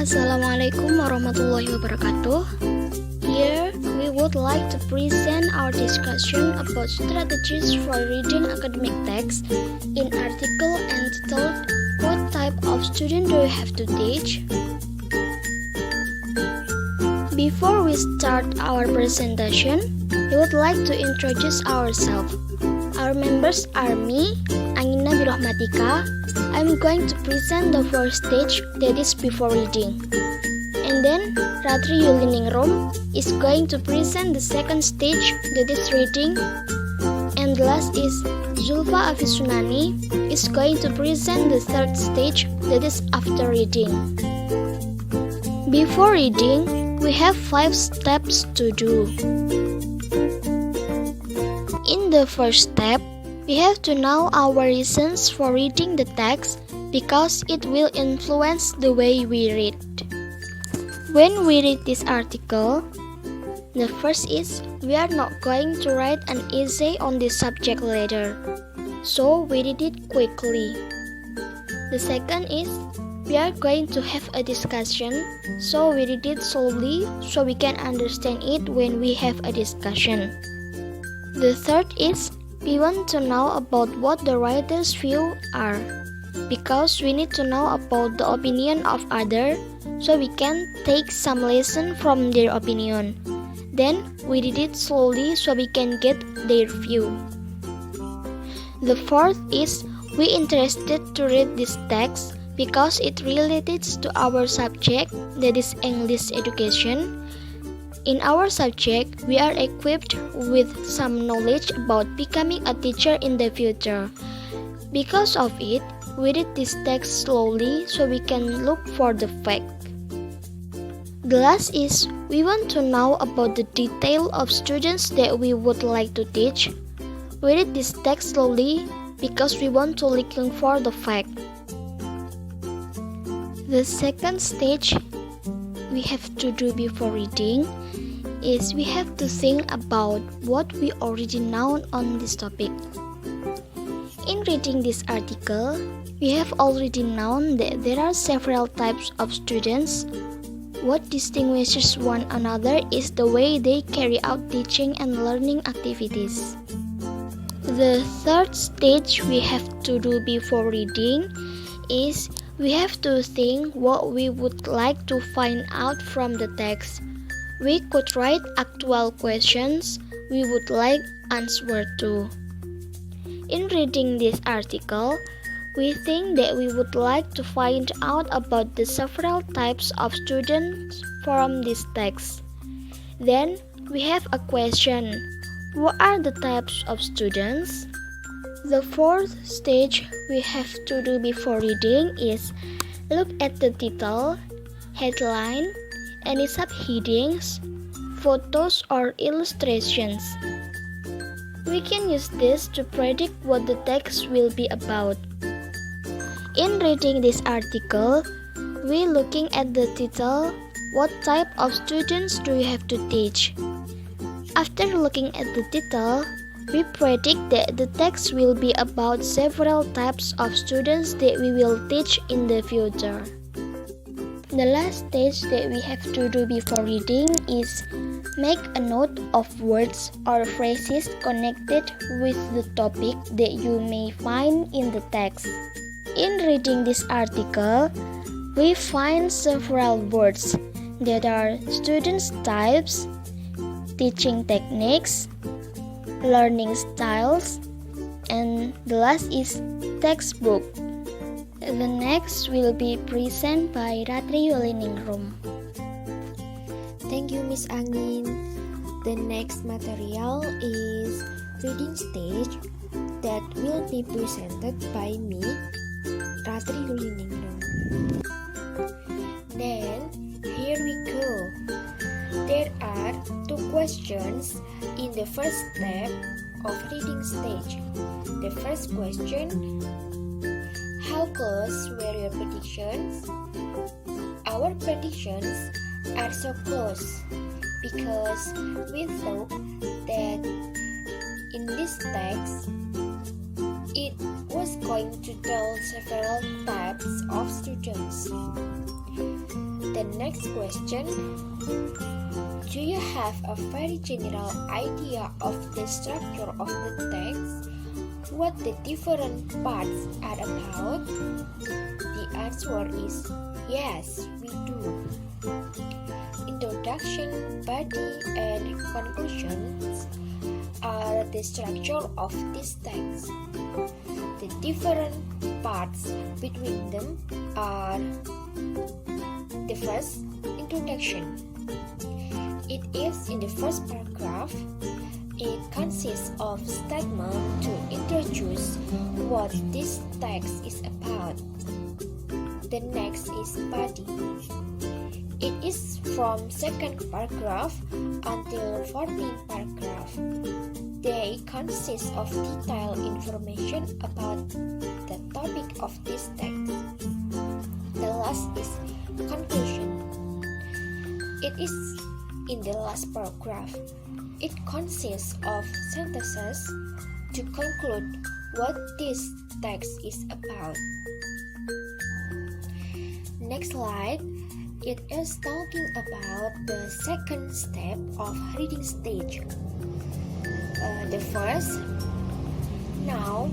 Assalamualaikum warahmatullahi wabarakatuh. Here, we would like to present our discussion about strategies for reading academic text in article entitled "What type of student do you have to teach?" Before we start our presentation, we would like to introduce ourselves. Our members are me, Anginna B. I'm going to present the first stage, that is before reading. And then Ratri Yuliningrum is going to present the second stage, that is reading. And the last is Zulfa Afis is going to present the third stage, that is after reading. Before reading, we have 5 steps to do. In the first step, we have to know our reasons for reading the text because it will influence the way we read. When we read this article, the first is we are not going to write an essay on this subject later, so we read it quickly. The second is we are going to have a discussion, so we read it slowly so we can understand it when we have a discussion. The third is we want to know about what the writer's views are, because we need to know about the opinion of others, so we can take some lesson from their opinion. Then we read it slowly so we can get their view. The fourth is we interested to read this text because it relates to our subject, that is English education. In our subject, we are equipped with some knowledge about becoming a teacher in the future. Because of it, we read this text slowly so we can look for the fact. The last is we want to know about the detail of students that we would like to teach. We read this text slowly because we want to looking for the fact. The second stage we have to do before reading is we have to think about what we already know on this topic. In reading this article, we have already known that there are several types of students. What distinguishes one another is the way they carry out teaching and learning activities. The third stage we have to do before reading is we have to think what we would like to find out from the text. We could write actual questions we would like answer to. In reading this article, we think that we would like to find out about the several types of students from this text. Then we have a question. What are the types of students? The fourth stage we have to do before reading is look at the title, headline, any subheadings, photos or illustrations. We can use this to predict what the text will be about. In reading this article, we looking at the title, what type of students do you have to teach? After looking at the title, we predict that the text will be about several types of students that we will teach in the future. The last stage that we have to do before reading is make a note of words or phrases connected with the topic that you may find in the text. In reading this article, we find several words that are students types, teaching techniques, learning styles, and the last is textbook. The next will be presented by Ratri Yuliningrum. Thank you, Miss Angin. The next material is reading stage that will be presented by me, Ratri Yuliningrum. Then, here we go. There are 2 questions in the first step of reading stage. The first question: how close were your predictions? Our predictions are so close because we thought that in this text it was going to tell several types of students. The next question: do you have a very general idea of the structure of the text? What the different parts are about? The answer is yes, we do. Introduction, body, and conclusions are the structure of this text. The different parts between them are: the first, introduction. It is in the first paragraph. It consists of statements to introduce what this text is about. The next is body. It is from second paragraph until 14th paragraph. They consist of detailed information about the topic of this text. The last is conclusion. It is in the last paragraph. It consists of sentences to conclude what this text is about. Next slide. It is talking about the second step of reading stage. The first, now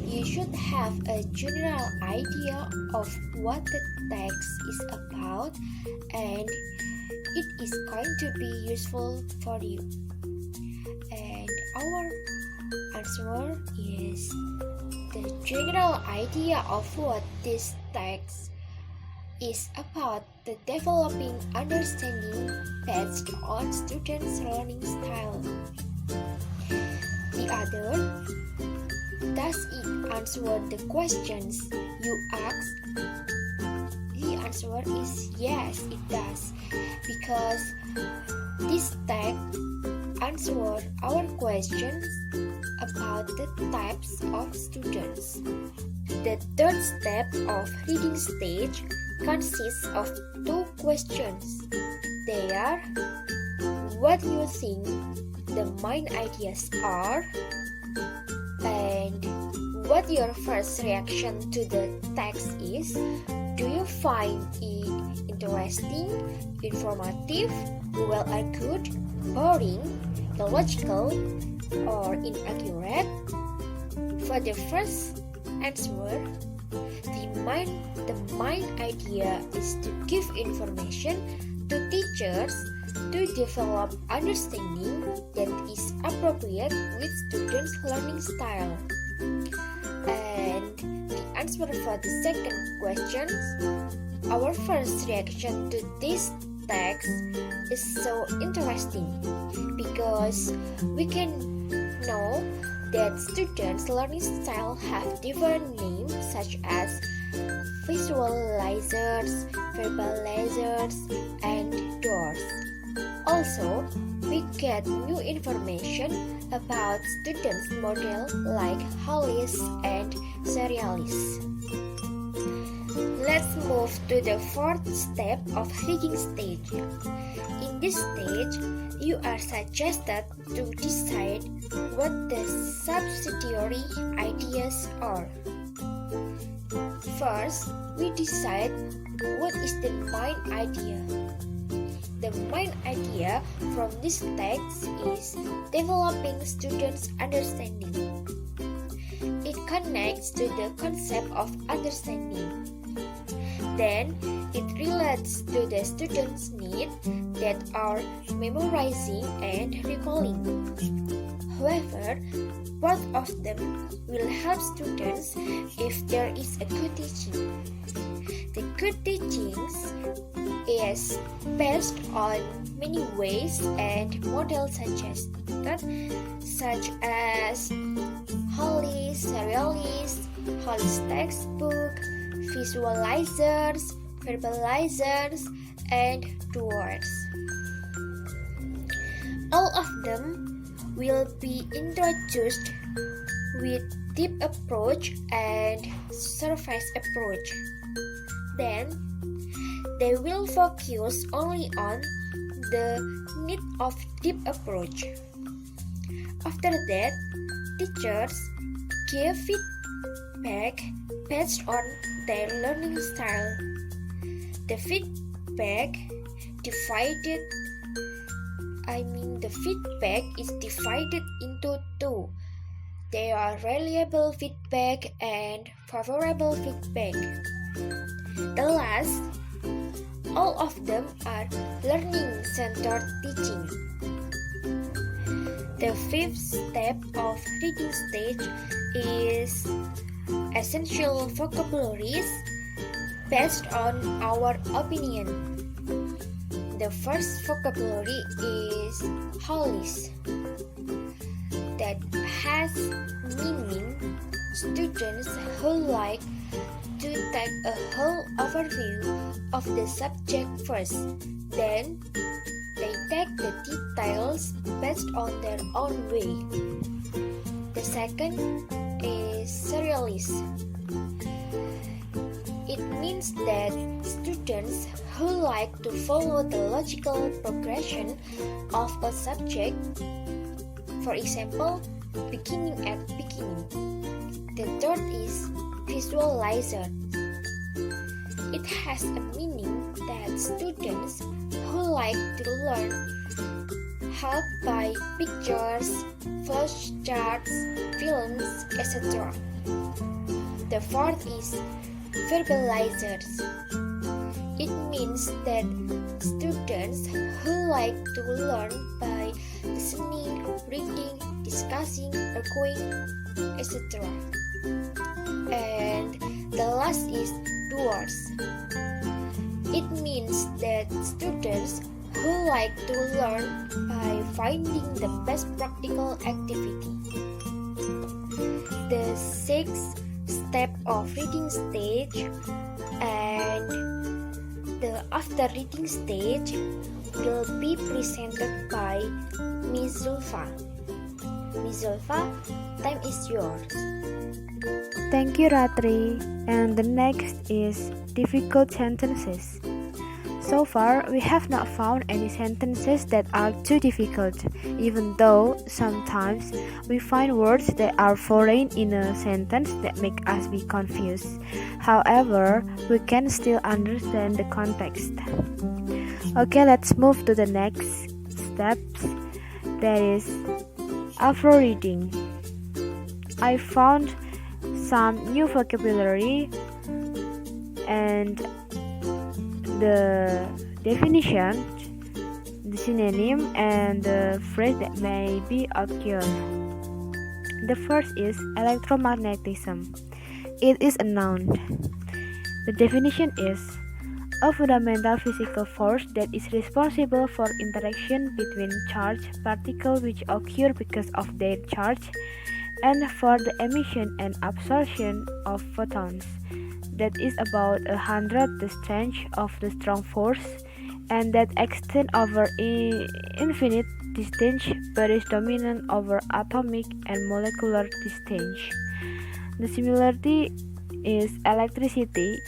you should have a general idea of what the text is about and it is going to be useful for you. And our answer is the general idea of what this text is about, the developing understanding based on students' learning style. The other, does it answer the questions you asked? The answer is yes, it does, because this text answers our questions about the types of students. The third step of reading stage consists of two questions. They are: what you think the main ideas are, and what your first reaction to the text is. Do you find it interesting, informative, well argued, boring, illogical, or inaccurate? For the first answer, the main idea is to give information to teachers to develop understanding that is appropriate with students' learning style. And the answer for the second question, our first reaction to this text is so interesting because we can know that students' learning style have different names such as visualizers, verbalizers, and doors. Also, we get new information about students' model like Hollis and Serialis. Let's move to the fourth step of reading stage. In this stage, you are suggested to decide what the subsidiary ideas are. First, we decide what is the main idea. The main idea from this text is developing students' understanding. It connects to the concept of understanding. Then, it relates to the students' needs that are memorizing and recalling. However, both of them will help students if there is a good teaching. The good teachings is based on many ways and models such as Hollis, Serialis, Hollis textbook, visualizers, verbalizers, and doors. All of them will be introduced with deep approach and surface approach. Then, they will focus only on the need of deep approach. After that, teachers give feedback based on their learning style. The the feedback is divided into two. There are reliable feedback and favorable feedback. The last, all of them are learning-centered teaching. The fifth step of reading stage is essential vocabularies based on our opinion. The first vocabulary is wholis. That has meaning students who like to take a whole overview of the subject first, then they take the details based on their own way. The second is serialist. It means that students who like to follow the logical progression of a subject, for example, beginning at beginning. The third is visualizer. It has a meaning that students who like to learn help by pictures, flashcards, films, etc. The fourth is verbalizers. It means that students who like to learn by listening, reading, discussing, echoing, etc. And the last is doers. It means that students who like to learn by finding the best practical activity. The sixth step of reading stage and the after reading stage will be presented by Ms. Zulfa. Ms. Zulfa, time is yours. Thank you, Ratri. And the next is difficult sentences. So far, we have not found any sentences that are too difficult, even though sometimes we find words that are foreign in a sentence that make us be confused. However, we can still understand the context. Okay, let's move to the next steps. That is AfroReading. I found some new vocabulary and the definition, the synonym, and the phrase that may be occur. The first is electromagnetism. It is a noun. The definition is a fundamental physical force that is responsible for interaction between charged particles which occur because of their charge, and for the emission and absorption of photons. That is about 100 the strength of the strong force, and that extends over infinite distance, but is dominant over atomic and molecular distance. The similarity is electricity,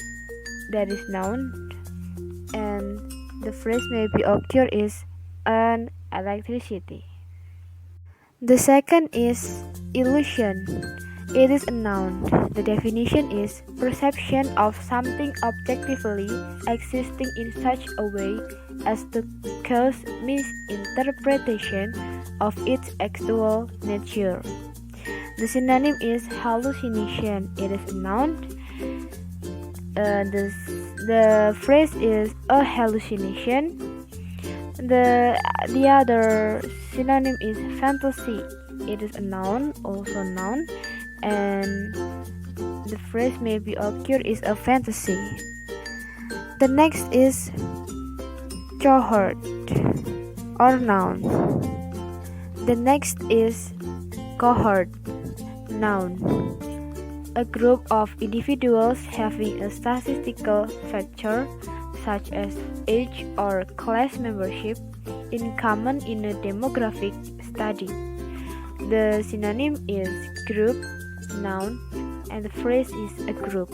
that is noun, and the phrase may be occur is an electricity. The second is illusion. It is a noun. The definition is perception of something objectively existing in such a way as to cause misinterpretation of its actual nature. The synonym is hallucination. It is a noun. The phrase is a hallucination. The other synonym is fantasy. It is a noun, also noun, and the phrase may be occur is a fantasy. The next is cohort or noun. The next is cohort, noun. A group of individuals having a statistical factor such as age or class membership in common in a demographic study. The synonym is group, noun, and the phrase is a group.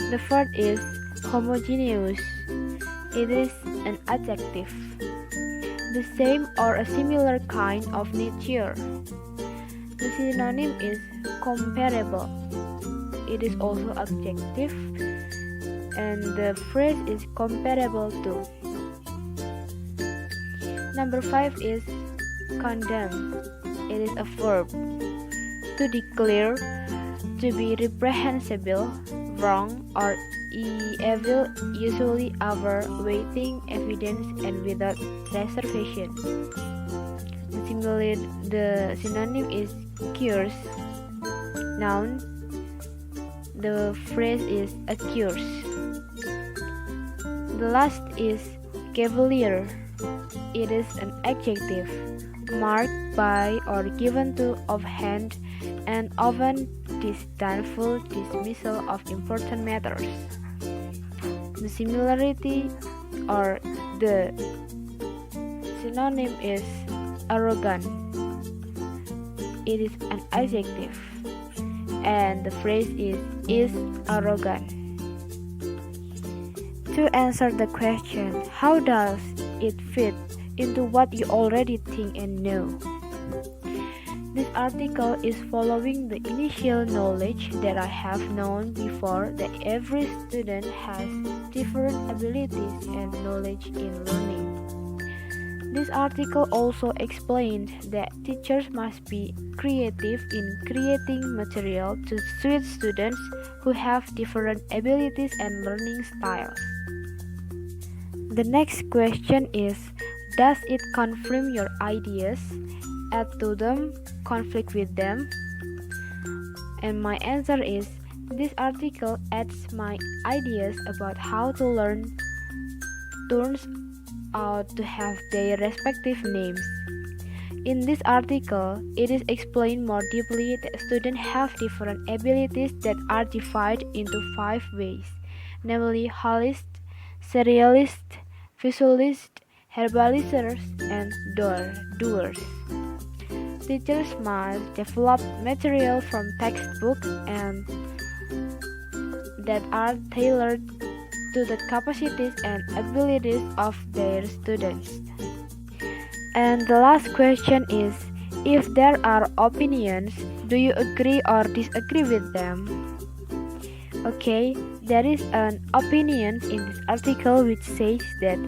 The fourth is homogeneous. It is an adjective. The same or a similar kind of nature. The synonym is comparable. It is also adjective, and the phrase is comparable to. Number 5 is condemn. It is a verb to declare to be reprehensible, wrong, or evil, usually overweighting evidence and without reservation. Similarly, the synonym is curse. Noun. The phrase is accuse. The last is cavalier. It is an adjective marked by or given to offhand and often disdainful dismissal of important matters. The similarity or the synonym is arrogant. It is an adjective and the phrase is arrogant. To answer the question, how does it fit into what you already think and know? This article is following the initial knowledge that I have known before that every student has different abilities and knowledge in learning. This article also explained that teachers must be creative in creating material to suit students who have different abilities and learning styles. The next question is, does it confirm your ideas, add to them, conflict with them? And my answer is, this article adds my ideas about how to learn turns out to have their respective names. In this article, it is explained more deeply that students have different abilities that are divided into 5 ways, namely holist, serialist, visualist, herbalizers, and doers. Teachers must develop material from textbooks and that are tailored to the capacities and abilities of their students. And the last question is, if there are opinions, do you agree or disagree with them? Okay, there is an opinion in this article which says that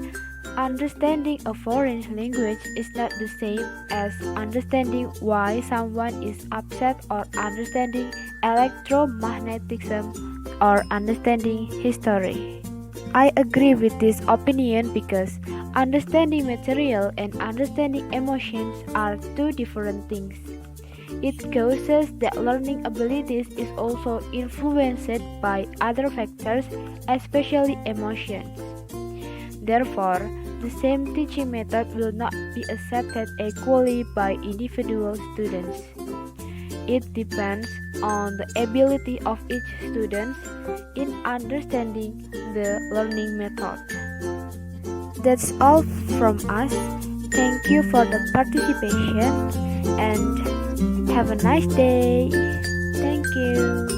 understanding a foreign language is not the same as understanding why someone is upset or understanding electromagnetism or understanding history. I agree with this opinion because understanding material and understanding emotions are 2 different things. It causes that learning abilities is also influenced by other factors, especially emotions. Therefore, the same teaching method will not be accepted equally by individual students. It depends on the ability of each student in understanding the learning method. That's all from us. Thank you for the participation and have a nice day. Thank you.